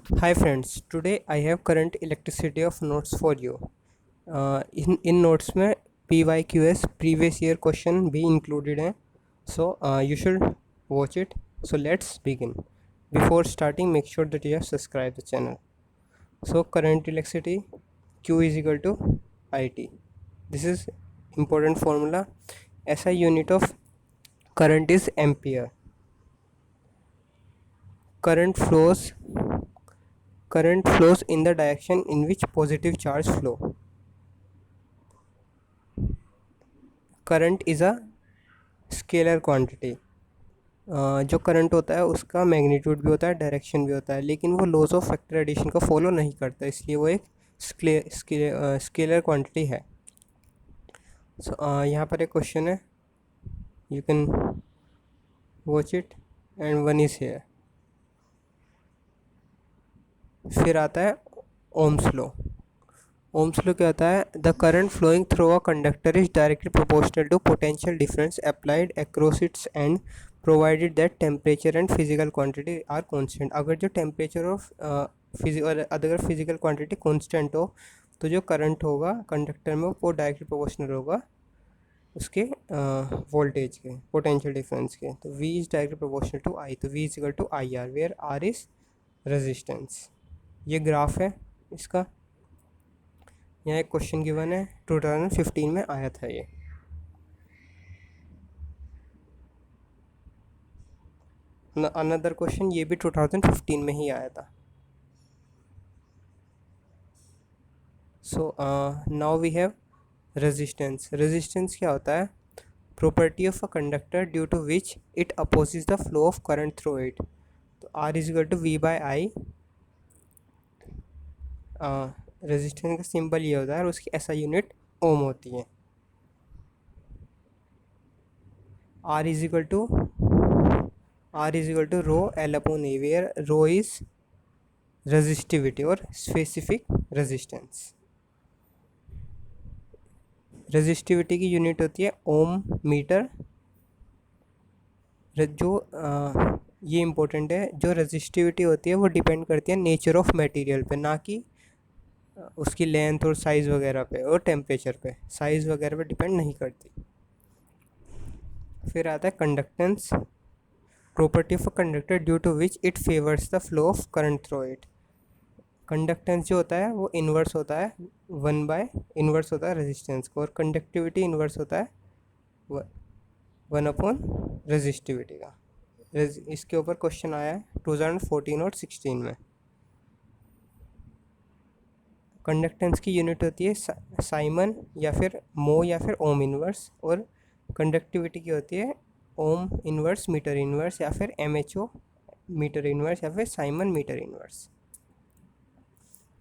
Hi friends, today I have current electricity of notes for you. In notes में PYQS previous year question भी included हैं, so you should watch it. So let's begin. Before starting, make sure that you have subscribed the channel. So current electricity Q is equal to IT. This is important formula. SI unit of current is ampere. Current flows current flows in the direction in which positive charge flow. Current is a scalar quantity. जो current होता है उसका magnitude भी होता है, direction भी होता है, लेकिन वो लॉज ऑफ फैक्टर एडिशन को फॉलो नहीं करता, इसलिए वो एक स्केलर क्वांटिटी है। यहाँ पर एक क्वेश्चन है, you can watch it and one is here. फिर आता है ओम्स लॉ। ओम्स लॉ क्या होता है? The current flowing through a conductor is directly proportional to potential difference applied across its end provided that temperature and physical quantity are constant. अगर जो temperature of अगर physical quantity constant हो तो जो current होगा कंडक्टर में वो directly proportional होगा उसके वोल्टेज के, पोटेंशियल डिफरेंस के। तो V is directly proportional to I, तो V is equal to I R, where R is resistance. ये ग्राफ है इसका। यहाँ एक क्वेश्चन गिवन है, 2015 में आया था ये। अनदर क्वेश्चन, ये भी 2015 में ही आया था। So now we have resistance. Resistance क्या होता है? Property of a conductor due to which it opposes the flow of current through it. तो R is equal to V by I. Resistance का सिंबल ये होता है और उसकी ऐसा यूनिट ओम होती है। R is equal to rho L upon A, where rho is resistivity और स्पेसिफिक रेजिस्टेंस। रेजिस्टिविटी की यूनिट होती है ओम मीटर। ये इम्पोर्टेंट है, जो रेजिस्टिविटी होती है वो डिपेंड करती है नेचर ऑफ मटेरियल पे, ना कि उसकी लेंथ और साइज़ वगैरह पे और टेम्परेचर पे। साइज़ वगैरह पे डिपेंड नहीं करती। फिर आता है conductance. Property of a conductor due to which it favours the flow of current through it. Conductance जो होता है वो इन्वर्स होता है, इन्वर्स होता है रेजिस्टेंस को, और कंडक्टिविटी इन्वर्स होता है 1 अपॉन रेजिस्टिविटी का। इसके ऊपर क्वेश्चन आया है 2014 और 16 में। कंडक्टेंस की यूनिट होती है साइमन या फिर मो या फिर ओम इन्वर्स, और कंडक्टिविटी की होती है ओम इन्वर्स मीटर इन्वर्स या फिर MHO मीटर इन्वर्स या फिर siemens metre inverse.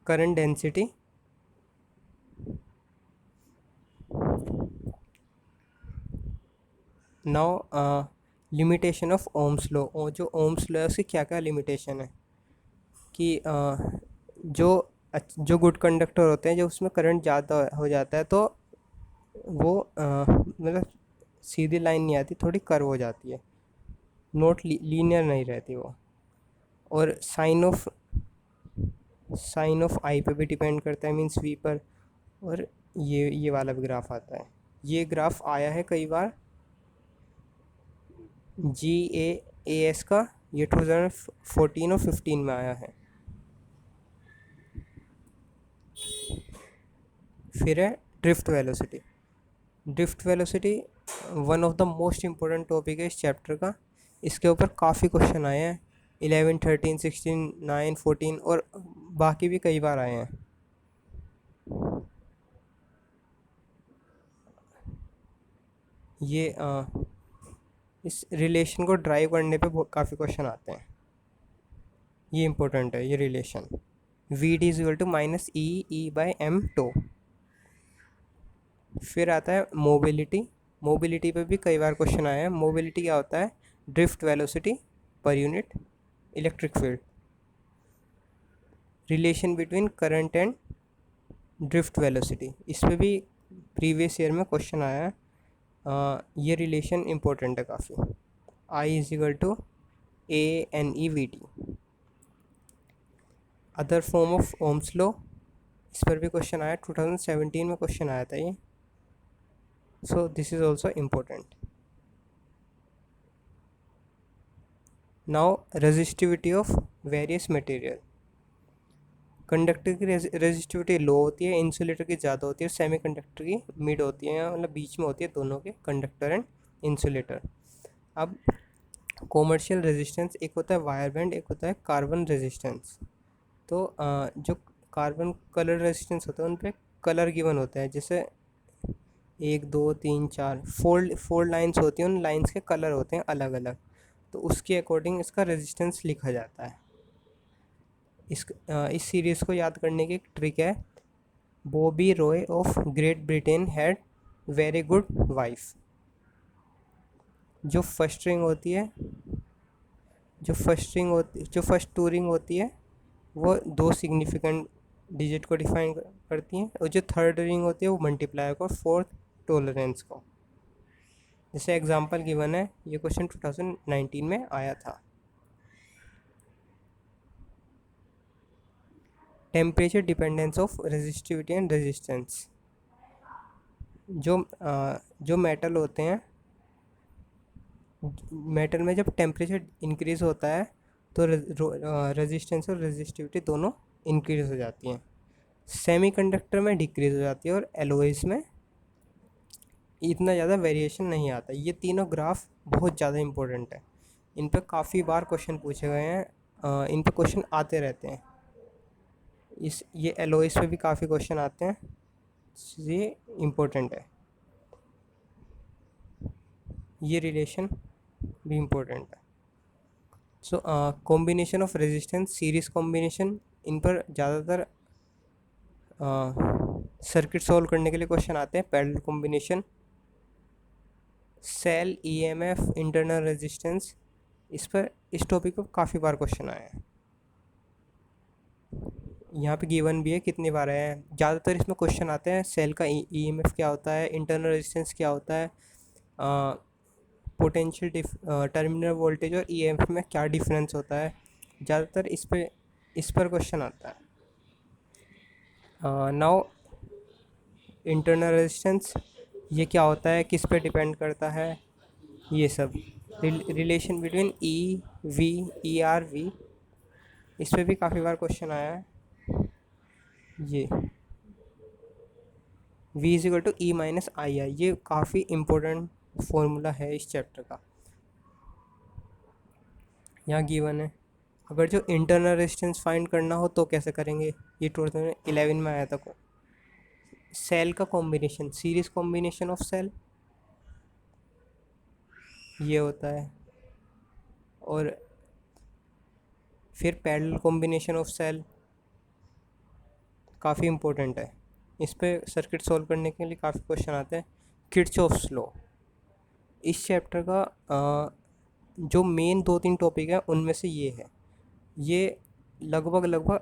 Current density, now limitation of Ohm's law. जो ओम्स लॉ है उसकी क्या क्या लिमिटेशन है कि जो गुड कंडक्टर होते हैं, जो उसमें करंट ज़्यादा हो जाता है तो वो मतलब सीधी लाइन नहीं आती, थोड़ी कर्व हो जाती है, नोट लीनियर नहीं रहती वो। और साइन ऑफ आई पे भी डिपेंड करता है, मीन्स वी पर। और ये वाला भी ग्राफ आता है, ये ग्राफ आया है कई बार GAAS का, ये 2014 और 15 में आया है। फिर है drift velocity. Drift velocity one of the most important topic है इस चैप्टर का। इसके ऊपर काफ़ी क्वेश्चन आए हैं, 11, 13, 16, 9, 14 और बाकी भी कई बार आए हैं। ये इस रिलेशन को ड्राइव करने पे काफ़ी क्वेश्चन आते हैं। ये इम्पोर्टेंट है ये relation, V D is equal to minus E by M tau. फिर आता है मोबिलिटी। मोबिलिटी पे भी कई बार क्वेश्चन आए हैं। मोबिलिटी क्या होता है? Drift velocity per unit electric field. Relation between current and drift velocity, इस पर भी प्रीवियस ईयर में क्वेश्चन आया है। ये रिलेशन इम्पोर्टेंट है काफ़ी। I is equal to ANEVT। Other form of Ohm's law, इस पर भी क्वेश्चन आया, 2017 में क्वेश्चन आया था ये। So this is also important. Now resistivity of various material. Conductor की रेजिस्टिविटी लो होती है, इंसुलेटर की ज़्यादा होती है, सेमीकंडक्टर की मिड होती है, मतलब बीच में होती है दोनों के, कंडक्टर एंड इंसुलेटर। अब कॉमर्शियल रेजिस्टेंस, एक होता है वायर बैंड, एक होता है कार्बन रेजिस्टेंस। तो जो कार्बन कलर रेजिस्टेंस होता है उन पर कलर गिवन होता है, जैसे 1 2 3 4 फोल्ड लाइन्स होती हैं, उन लाइन्स के कलर होते हैं अलग अलग, तो उसके अकॉर्डिंग इसका रेजिस्टेंस लिखा जाता है। इस सीरीज़ को याद करने की एक ट्रिक है, Bobby Roy of great Britain had very good wife. जो फर्स्ट रिंग होती है, जो फर्स्ट टू रिंग होती है वो 2 सिग्निफिकेंट डिजिट को डिफाइन करती हैं, और जो थर्ड रिंग होती है वो मल्टीप्लायर को, फोर्थ टॉलरेंस को। जैसे एग्जांपल गिवन है, ये क्वेश्चन 2019 में आया था। Temperature dependence of resistivity and resistance. जो मेटल होते हैं, मेटल में जब टेम्परेचर इंक्रीज़ होता है तो रेजिस्टेंस और रेजिस्टिविटी दोनों इंक्रीज़ हो जाती हैं। सेमीकंडक्टर में डिक्रीज़ हो जाती है, और एलॉयज़ में इतना ज़्यादा वेरिएशन नहीं आता। ये तीनों ग्राफ बहुत ज़्यादा इंपॉर्टेंट है, इन पर काफ़ी बार क्वेश्चन पूछे गए हैं, इन पर क्वेश्चन आते रहते हैं। ये एलॉयज़ पे भी काफ़ी क्वेश्चन आते हैं, ये इम्पोर्टेंट है, ये रिलेशन भी इम्पोर्टेंट है। So combination of resistance, series combination, इन पर ज़्यादातर सर्किट सॉल्व करने के लिए क्वेश्चन आते हैं। Parallel combination, cell EMF, internal resistance, इस टॉपिक पर काफ़ी बार क्वेश्चन आए हैं। यहाँ पे गिवन भी है कितनी बार आया है। ज़्यादातर इसमें क्वेश्चन आते हैं सेल का ईएमएफ क्या होता है, इंटरनल रेजिस्टेंस क्या होता है, पोटेंशियल टर्मिनल वोल्टेज और ईएमएफ में क्या डिफरेंस होता है, ज़्यादातर इस पर क्वेश्चन आता है। नाउ इंटरनल रेजिस्टेंस, ये क्या होता है, किस पे डिपेंड करता है, ये सब। Relation between E V, E R V, इस पर भी काफ़ी बार क्वेश्चन आया है। ये v is equal to E minus I I, ये काफ़ी इम्पोर्टेंट फॉर्मूला है इस चैप्टर का, यहाँ गिवन है। अगर जो इंटरनल रेजिस्टेंस फाइंड करना हो तो कैसे करेंगे, ये 2011 में आया था को। सेल का combination, series combination of cell, ये होता है, और फिर पैरेलल कॉम्बिनेशन ऑफ सेल, काफ़ी इम्पोर्टेंट है। इस पे सर्किट सॉल्व करने के लिए काफ़ी क्वेश्चन आते हैं। किर्चॉफ्स लॉ, इस चैप्टर का जो मेन 2 3 टॉपिक है उनमें से ये है। ये लगभग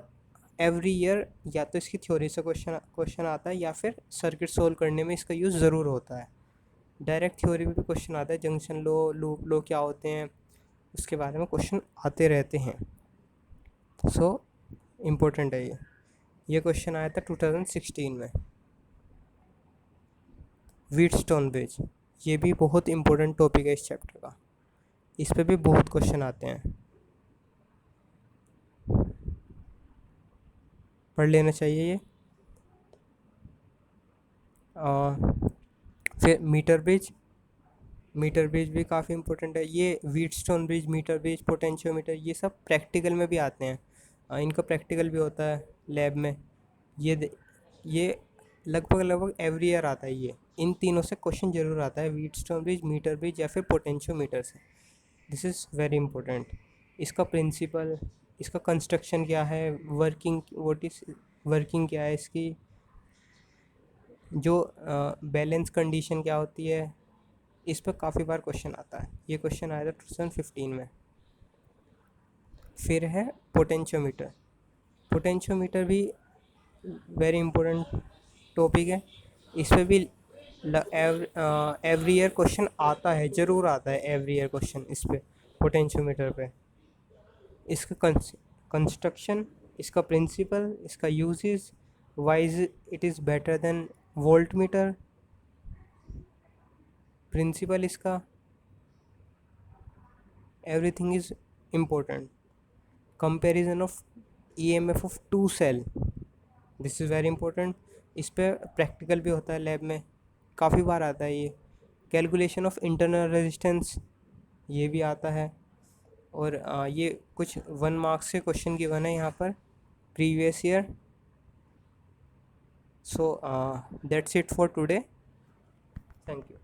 एवरी ईयर या तो इसकी थ्योरी से क्वेश्चन आता है, या फिर सर्किट सॉल्व करने में इसका यूज़ ज़रूर होता है। डायरेक्ट थ्योरी में भी क्वेश्चन आता है, जंक्शन लो, लूप लो क्या होते हैं, उसके बारे में क्वेश्चन आते रहते हैं। सो इम्पोर्टेंट है ये क्वेश्चन आया था 2016 में। व्हीटस्टोन ब्रिज, ये भी बहुत इम्पोर्टेंट टॉपिक है इस चैप्टर का, इस पे भी बहुत क्वेश्चन आते हैं, पढ़ लेना चाहिए ये। फिर मीटर ब्रिज भी काफ़ी इंपॉर्टेंट है। ये Wheatstone bridge, metre bridge, potentiometer, ये सब प्रैक्टिकल में भी आते हैं, इनका प्रैक्टिकल भी होता है लैब में। ये लगभग एवरी ईयर आता है। ये इन तीनों से क्वेश्चन जरूर आता है, व्हीटस्टोन ब्रिज, मीटर ब्रिज या फिर पोटेंशियोमीटर से। This is very important. इसका प्रिंसिपल, इसका कंस्ट्रक्शन क्या है, वर्किंग क्या है इसकी, जो बैलेंस कंडीशन क्या होती है, इस पर काफ़ी बार क्वेश्चन आता है। ये क्वेश्चन आया था 2015 में। फिर है पोटेंशियोमीटर भी वेरी इंपॉर्टेंट टॉपिक है। इस पर भी एवरी ईयर क्वेश्चन आता है, ज़रूर आता है एवरी ईयर क्वेश्चन इस पर, पोटेंशियोमीटर पे। इसका कंस्ट्रक्शन इसका प्रिंसिपल, इसका uses, why is it is better than voltmeter, principle इसका, everything is important. Comparison of EMF of two cell, this is very important. इस पे प्रैक्टिकल भी होता है लैब में, काफ़ी बार आता है ये। कैलकुलेशन ऑफ इंटरनल रेजिस्टेंस, ये भी आता है। और ये कुछ 1 मार्क्स के क्वेश्चन गिवन है यहाँ पर previous year. So that's it for today, thank you.